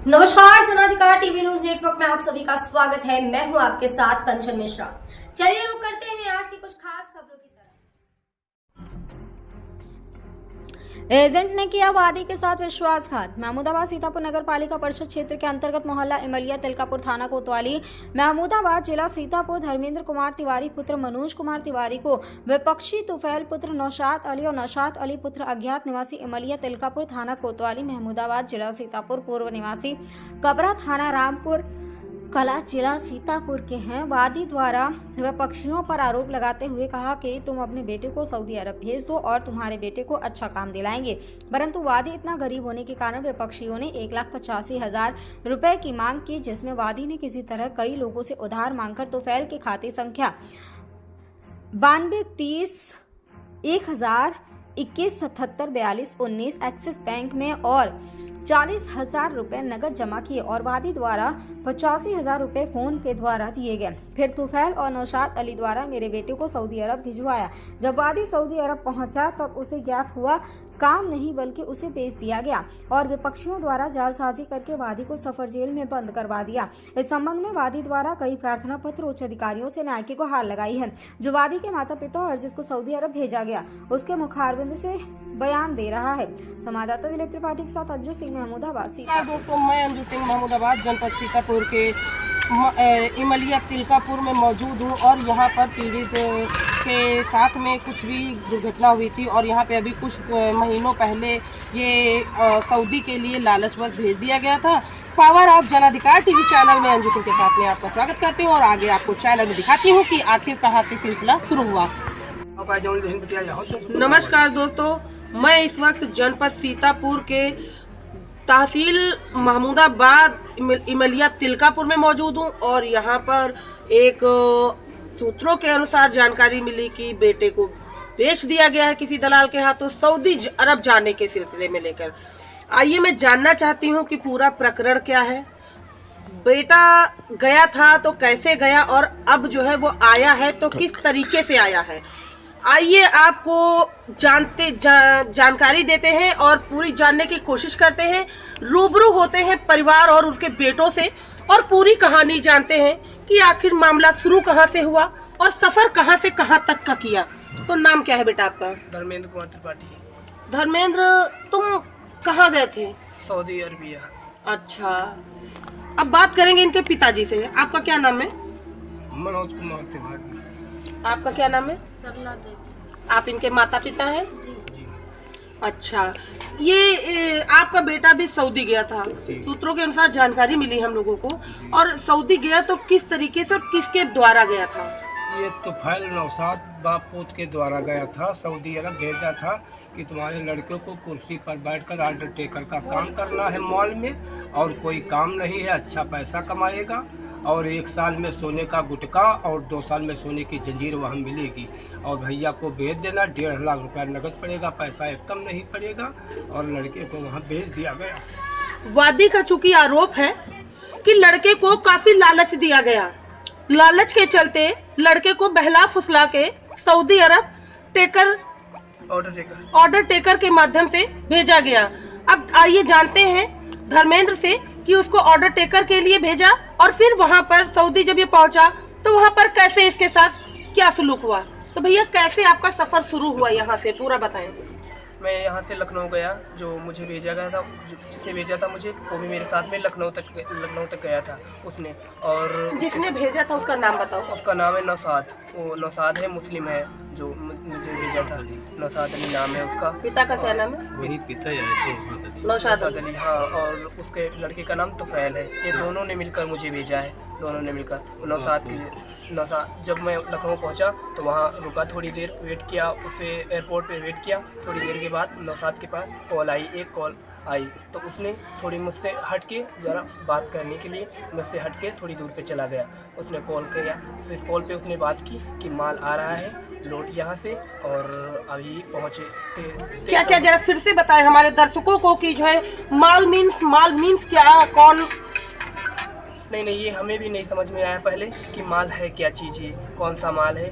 नमस्कार, जनाधिकार TV news network में आप सभी का स्वागत है। मैं हूं आपके साथ कंचन मिश्रा। चलिए रुक करते हैं आज की कुछ खास खबरों की तरफ। एजेंट ने किया वादी के साथ विश्वासघात। महमूदाबाद सीतापुर नगर पालिका परिषद क्षेत्र के अंतर्गत मोहल्ला इमलिया तिलकापुर थाना कोतवाली महमूदाबाद जिला सीतापुर धर्मेंद्र कुमार तिवारी पुत्र मनोज कुमार तिवारी को विपक्षी तुफैल पुत्र नौशाद अली और नौशाद अली पुत्र अज्ञात निवासी इमलिया तिलकापुर थाना कोतवाली महमूदाबाद जिला सीतापुर पूर्व निवासी कबरा थाना रामपुर कला जिला सीतापुर के हैं। वादी द्वारा विपक्षियों पर आरोप लगाते हुए कहा कि तुम अपने बेटे को सऊदी अरब भेज दो और तुम्हारे बेटे को अच्छा काम दिलाएंगे, परंतु वादी इतना गरीब होने के कारण विपक्षियों ने 1,85,000 रुपए की मांग की, जिसमें वादी ने किसी तरह कई लोगों से उधार मांगकर तुफैल के खाते संख्या 9230-1021-774219 एक्सिस बैंक में और 40,000 रुपए नगद जमा किए और वादी द्वारा 85,000 रुपए फोन पे द्वारा दिए गए। फिर तुफैल और नौशाद अली द्वारा मेरे बेटे को सऊदी अरब भिजवाया। जब वादी सऊदी अरब पहुंचा तब उसे ज्ञात हुआ काम नहीं बल्कि उसे भेज दिया गया और विपक्षियों द्वारा जालसाजी करके वादी को सफर जेल में बंद करवा दिया। इस संबंध में वादी द्वारा कई प्रार्थना पत्र उच्च अधिकारियों से न्याय की गुहार लगाई है। जो वादी के माता पिता और जिसको सऊदी अरब भेजा गया उसके मुखारबिंद से बयान दे रहा है। संवाददाता दिलीप त्रिपाठी के साथ अंजू सिंह महमूदाबाद। दोस्तों, मैं अंजू सिंह महमूदाबाद जनपद सीतापुर के इमलिया तिलकापुर में मौजूद हूँ और यहाँ पर पीड़ित के साथ में कुछ भी दुर्घटना हुई थी और यहाँ पे अभी कुछ महीनों पहले ये सऊदी के लिए लालचवश भेज दिया गया था। Power of Janadhikar TV channel में अंजू सिंह के साथ में आपका स्वागत करती हूँ और आगे आपको चैनल में दिखाती हूँ कि आखिर कहाँ से सिलसिला शुरू हुआ। नमस्कार दोस्तों, मैं इस वक्त जनपद सीतापुर के तहसील महमूदाबाद इमलिया तिलकापुर में मौजूद हूँ और यहाँ पर एक सूत्रों के अनुसार जानकारी मिली कि बेटे को बेच दिया गया है किसी दलाल के हाथों सऊदी अरब जाने के सिलसिले में लेकर। आइए मैं जानना चाहती हूँ कि पूरा प्रकरण क्या है, बेटा गया था तो कैसे गया और अब जो है वो आया है तो किस तरीके से आया है। आइए आपको जानकारी देते हैं और पूरी जानने की कोशिश करते हैं, रूबरू होते हैं परिवार और उसके बेटों से और पूरी कहानी जानते हैं कि आखिर मामला शुरू कहां से हुआ और सफर कहां से कहां तक का किया। तो नाम क्या है बेटा आपका? धर्मेंद्र कुमार त्रिपाठी। धर्मेंद्र, तुम कहाँ गए थे? Saudi Arabia. अच्छा, अब बात करेंगे इनके पिताजी से। आपका क्या नाम है? मनोज कुमार तिवारी। आपका क्या नाम है? सरला देवी। आप इनके माता पिता हैं? जी। अच्छा, ये आपका बेटा भी सऊदी गया था, सूत्रों के अनुसार जानकारी मिली हम लोगों को। और सऊदी गया तो किस तरीके से और किसके द्वारा गया था? ये तुफैल नौशाद बापूत के द्वारा गया था, सऊदी अरब भेजा था कि तुम्हारे लड़के को कुर्सी पर बैठकर ऑर्डर टेकर का काम करना है मॉल में और कोई काम नहीं है, अच्छा पैसा कमाएगा और 1 साल में सोने का गुटका और 2 साल में सोने की जंजीर वहाँ मिलेगी और भैया को भेज देना। 1.5 लाख रुपया नकद पड़ेगा, पैसा एक कम नहीं पड़ेगा और लड़के को वहाँ भेज दिया गया। वादी का चूंकि आरोप है कि लड़के को काफी लालच दिया गया, लालच के चलते लड़के को बहला फुसला के सऊदी अरब ऑर्डर टेकर के माध्यम से भेजा गया। अब आइए जानते हैं धर्मेंद्र से कि उसको ऑर्डर टेकर के लिए भेजा और फिर वहां पर सऊदी जब ये पहुंचा तो वहां पर कैसे इसके साथ क्या सलूक हुआ। तो भैया, कैसे आपका सफर शुरू हुआ यहाँ से, पूरा बताएं। मैं यहाँ से लखनऊ गया, जो मुझे भेजा गया था, जिसने भेजा था मुझे वो भी मेरे साथ में लखनऊ तक गया था उसने। और जिसने भेजा था उसका नाम बताओ। उसका नाम है नौशाद। वो नौशाद है, मुस्लिम है, जो मुझे भेजा था। नौशाद अली नाम है उसका। पिता का क्या नाम है? वही पिता है नौशाद अली। हाँ, और उसके लड़के का नाम तुफैल है। ये दोनों ने मिलकर मुझे भेजा है, दोनों ने मिलकर। नौशाद जब मैं लखनऊ पहुंचा तो वहाँ रुका, थोड़ी देर वेट किया, उसे एयरपोर्ट पे वेट किया। थोड़ी देर के बाद नौशाद के पास एक कॉल आई तो उसने थोड़ी मुझसे हट के ज़रा बात करने के लिए मुझसे हट के थोड़ी दूर पे चला गया। उसने कॉल किया, फिर कॉल पे उसने बात की कि माल आ रहा है लोड यहाँ से और अभी पहुँचे क्या क्या जरा फिर से बताएं हमारे दर्शकों को कि जो है माल मीन्स क्या, कौन? नहीं, ये हमें भी नहीं समझ में आया पहले कि माल है क्या चीज़, ये कौन सा माल है।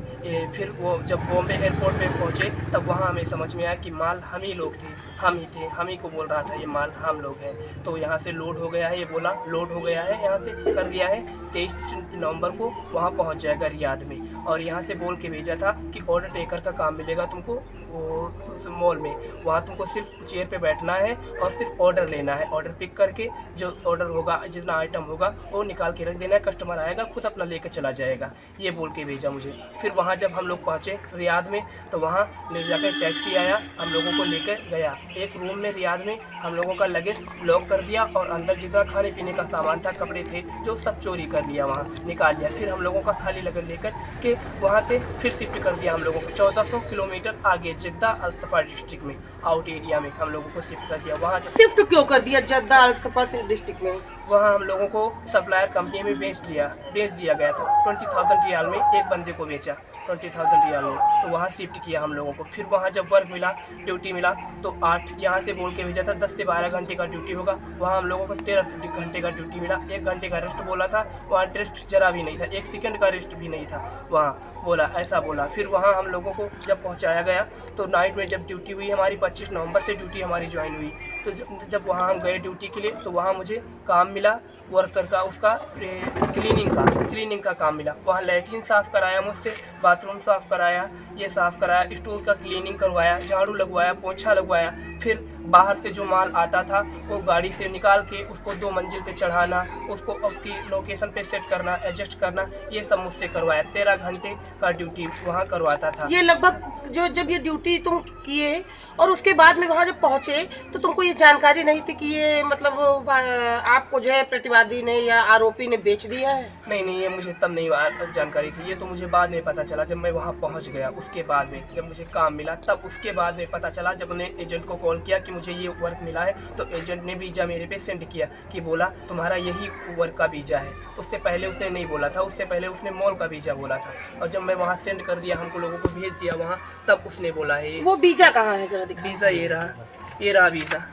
फिर वो जब बॉम्बे एयरपोर्ट पे पहुँचे तब वहाँ हमें समझ में आया कि माल हम ही लोग थे। हम ही थे, हम ही को बोल रहा था ये माल हम लोग हैं। तो यहाँ से लोड हो गया है, ये बोला लोड हो गया है, यहाँ से कर दिया है 23 नवंबर को वहाँ पहुँच जाएगा रियाद में। और यहाँ से बोल के भेजा था कि ऑर्डर टेकर का काम मिलेगा तुमको उस मॉल में, वहाँ तुमको सिर्फ चेयर पे बैठना है और सिर्फ ऑर्डर लेना है। ऑर्डर पिक करके जो ऑर्डर होगा, जितना आइटम होगा वो निकाल के रख देना है, कस्टमर आएगा खुद अपना लेकर चला जाएगा, ये बोल के भेजा मुझे। फिर वहाँ जब हम लोग पहुँचे रियाद में तो वहाँ ले जाकर टैक्सी आया, हम लोगों को लेकर गया एक रूम में रियाद में। हम लोगों का लगेज लॉक कर दिया और अंदर जितना खाने पीने का सामान था, कपड़े थे, जो सब चोरी कर लिया, वहाँ निकाल लिया। फिर हम लोगों का खाली लगेज लेकर के वहाँ से फिर शिफ्ट कर दिया हम लोगों को 1400 किलोमीटर आगे जद्दा अल-सफा डिस्ट्रिक्ट में, आउट एरिया में हम लोगों को शिफ्ट कर दिया। वहाँ शिफ्ट क्यों कर दिया जद्दा अल-सफा डिस्ट्रिक्ट में? वहाँ हम लोगों को सप्लायर कंपनी में बेच दिया गया था। 20,000 रियाल में एक बंदे को बेचा, 20,000 रियाल में। तो वहाँ शिफ्ट किया हम लोगों को। फिर वहाँ जब वर्क मिला, ड्यूटी मिला तो 8 यहाँ से बोल के भेजा था 10 से 12 घंटे का ड्यूटी होगा। वहाँ हम लोगों को 13 घंटे का ड्यूटी मिला। 1 घंटे का रेस्ट बोला था, वहाँ रेस्ट जरा भी नहीं था, 1 सेकंड का रेस्ट भी नहीं था वहाँ बोला, ऐसा बोला। फिर वहाँ हम लोगों को जब पहुँचाया गया तो नाइट में जब ड्यूटी हुई हमारी 25 नवंबर से ड्यूटी हमारी ज्वाइन हुई। तो जब वहाँ हम गए ड्यूटी के लिए तो वहाँ मुझे काम मिला वर्कर का, उसका क्लीनिंग का काम मिला। वहाँ लैट्रिन साफ़ कराया मुझसे, बाथरूम साफ़ कराया, ये साफ़ कराया, स्टोर का क्लीनिंग करवाया, झाड़ू लगवाया, पोछा लगवाया। फिर बाहर से जो माल आता था वो गाड़ी से निकाल के उसको 2 मंजिल पे चढ़ाना, उसको उसकी लोकेशन पे सेट करना, एडजस्ट करना, ये सब मुझसे करवाया। 13 घंटे का ड्यूटी वहाँ करवाता था। ये लगभग जब ये ड्यूटी तुम किए और उसके बाद में वहाँ जब पहुँचे तो तुमको ये जानकारी नहीं थी कि ये मतलब आपको जो है प्रतिवादी ने या आरोपी ने बेच दिया है? नहीं, ये मुझे तब नहीं जानकारी थी, ये तो मुझे बाद में पता चला जब मैं वहाँ पहुँच गया। उसके बाद में जब मुझे काम मिला तब उसके बाद में पता चला, जब मैंने एजेंट को कॉल किया कि मुझे ये वर्क मिला है तो एजेंट ने वीज़ा मेरे पे सेंड किया कि बोला तुम्हारा यही वर्क का वीज़ा है। उससे पहले उसने नहीं बोला था, उससे पहले उसने मॉल का वीज़ा बोला था। और जब मैं वहाँ सेंड कर दिया, हमको लोगों को भेज दिया वहाँ, तब उसने बोला है। वो वीज़ा कहाँ है जरा दिखा। वीज़ा ये रहा वीज़ा।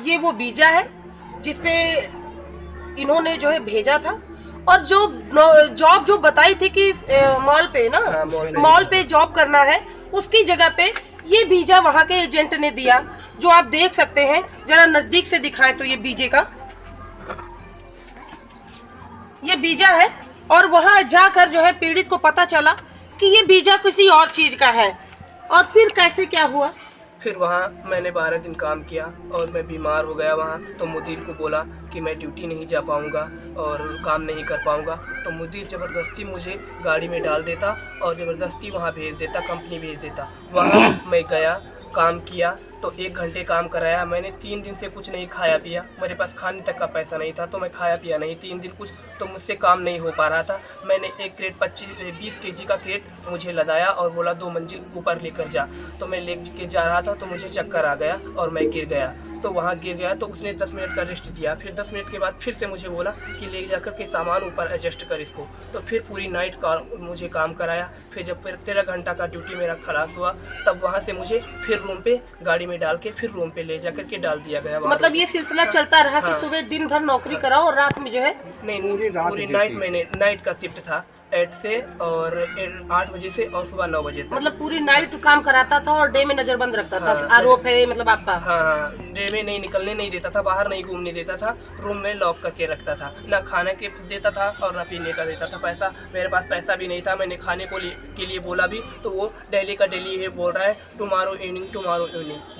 ये वो वीज़ा है जिसपे इन्होंने जो है भेजा था। और जो जॉब जो बताई थी कि मॉल पे ना, हाँ, मॉल पे जॉब करना है, उसकी जगह पे ये वीज़ा वहाँ के एजेंट ने दिया, जो आप देख सकते हैं। जरा नज़दीक से दिखाएं तो ये वीज़े का ये वीज़ा है। और वहाँ जाकर जो है पीड़ित को पता चला कि ये वीज़ा किसी और चीज़ का है। और फिर कैसे क्या हुआ? फिर वहाँ मैंने 12 दिन काम किया और मैं बीमार हो गया वहाँ। तो मुदीर को बोला कि मैं ड्यूटी नहीं जा पाऊँगा और काम नहीं कर पाऊँगा। तो मुदीर ज़बरदस्ती मुझे गाड़ी में डाल देता और ज़बरदस्ती वहाँ भेज देता, कंपनी भेज देता। वहाँ मैं गया, काम किया तो 1 घंटे काम कराया। मैंने 3 दिन से कुछ नहीं खाया पिया, मेरे पास खाने तक का पैसा नहीं था, तो मैं खाया पिया नहीं 3 दिन कुछ, तो मुझसे काम नहीं हो पा रहा था। मैंने एक क्रेट 20 kg का क्रेट मुझे लदाया और बोला 2 मंजिल ऊपर लेकर जा। तो मैं लेके जा रहा था तो मुझे चक्कर आ गया और मैं गिर गया। तो वहाँ गिर गया तो उसने 10 मिनट का रेस्ट दिया। फिर 10 मिनट के बाद फिर से मुझे बोला कि ले जाकर के सामान ऊपर एडजस्ट कर इसको। तो फिर पूरी नाइट का मुझे काम कराया। फिर जब 13 घंटा का ड्यूटी मेरा खलास हुआ तब वहाँ से मुझे फिर रूम पे गाड़ी में डाल के फिर रूम पे ले जाकर के डाल दिया गया। मतलब ये सिलसिला चलता रहा कि सुबह दिन भर नौकरी कराओ और रात में जो है नहीं, पूरी नाइट मैंने नाइट का शिफ्ट था 8 से और 8 बजे से और सुबह 9 बजे तक। मतलब पूरी नाइट काम कराता था और डे में नजरबंद रखता था। हाँ, आरोप है मतलब आपका? हाँ, डे में नहीं निकलने नहीं देता था, बाहर नहीं घूमने देता था, रूम में लॉक करके रखता था। ना खाने के देता था और ना पीने का देता था। पैसा मेरे पास पैसा भी नहीं था। मैंने खाने के लिए बोला भी तो वो डेली का डेली यही बोल रहा है टुमारो इवनिंग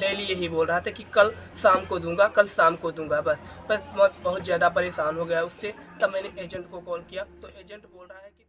डेली यही बोल रहा था कि कल शाम को दूंगा, कल शाम को दूंगा। बस मैं बहुत ज़्यादा परेशान हो गया उससे। तब मैंने एजेंट को कॉल किया तो एजेंट बोल रहा है कि